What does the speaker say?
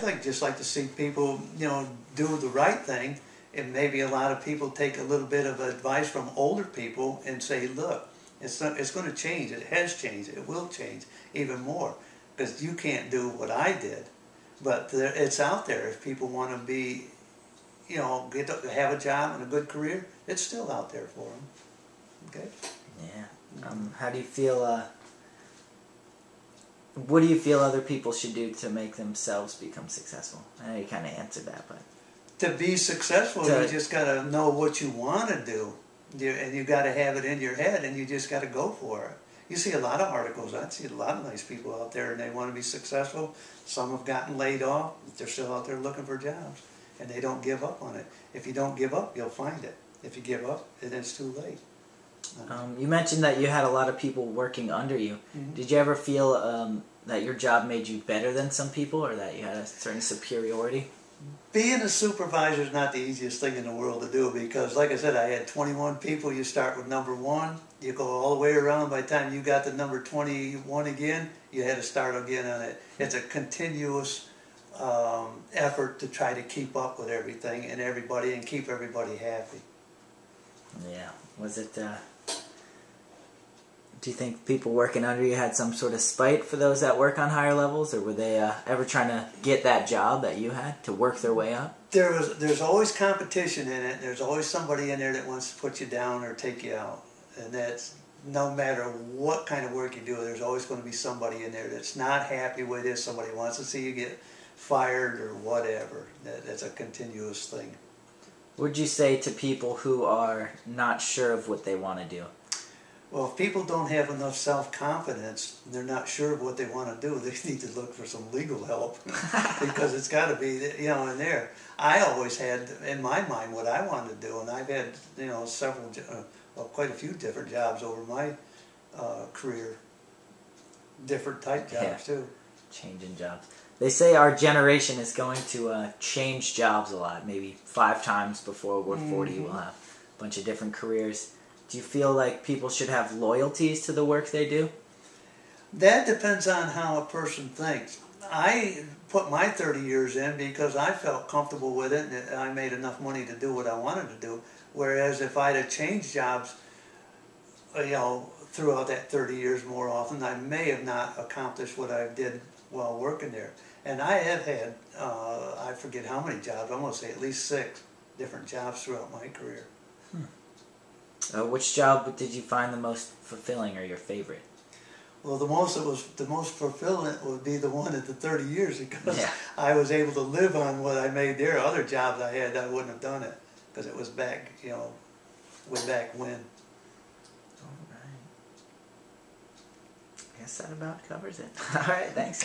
I'd just like to see people, do the right thing, and maybe a lot of people take a little bit of advice from older people and say, look, it's going to change. It has changed. It will change even more, because you can't do what I did, but it's out there. If people want to be, get to have a job and a good career, it's still out there for them. Okay. Yeah. How do you feel? What do you feel other people should do to make themselves become successful? I know you kind of answered that, but to be successful, you just got to know what you want to do, and you got to have it in your head, and you just got to go for it. You see a lot of articles. I see a lot of nice people out there, and they want to be successful. Some have gotten laid off, but they're still out there looking for jobs, and they don't give up on it. If you don't give up, you'll find it. If you give up, then it's too late. You mentioned that you had a lot of people working under you. Mm-hmm. Did you ever feel that your job made you better than some people, or that you had a certain superiority? Being a supervisor is not the easiest thing in the world to do, because, like I said, I had 21 people. You start with number 1, you go all the way around. By the time you got to number 21 again, you had to start again on it. It's a continuous effort to try to keep up with everything and everybody and keep everybody happy. Yeah. Was it... Do you think people working under you had some sort of spite for those that work on higher levels, or were they ever trying to get that job that you had, to work their way up? There's always competition in it. There's always somebody in there that wants to put you down or take you out. And that's no matter what kind of work you do, there's always going to be somebody in there that's not happy with it. Somebody wants to see you get fired or whatever. That's a continuous thing. What would you say to people who are not sure of what they want to do? Well, if people don't have enough self-confidence, they're not sure of what they want to do, they need to look for some legal help, because it's got to be, in there. I always had in my mind what I wanted to do, and I've had, several, quite a few different jobs over my career, different type jobs too. Changing jobs. They say our generation is going to change jobs a lot. Maybe 5 times before we're 40, we'll have a bunch of different careers. Do you feel like people should have loyalties to the work they do? That depends on how a person thinks. I put my 30 years in because I felt comfortable with it, and I made enough money to do what I wanted to do. Whereas if I'd have changed jobs, throughout that 30 years more often, I may have not accomplished what I did while working there. And I have had, I forget how many jobs, I'm going to say at least 6 different jobs throughout my career. Which job did you find the most fulfilling, or your favorite? Well, the most fulfilling would be the one at the 30 years, because I was able to live on what I made there. Other jobs I had, I wouldn't have done it, because it was back, way back when. All right. I guess that about covers it. All right, thanks.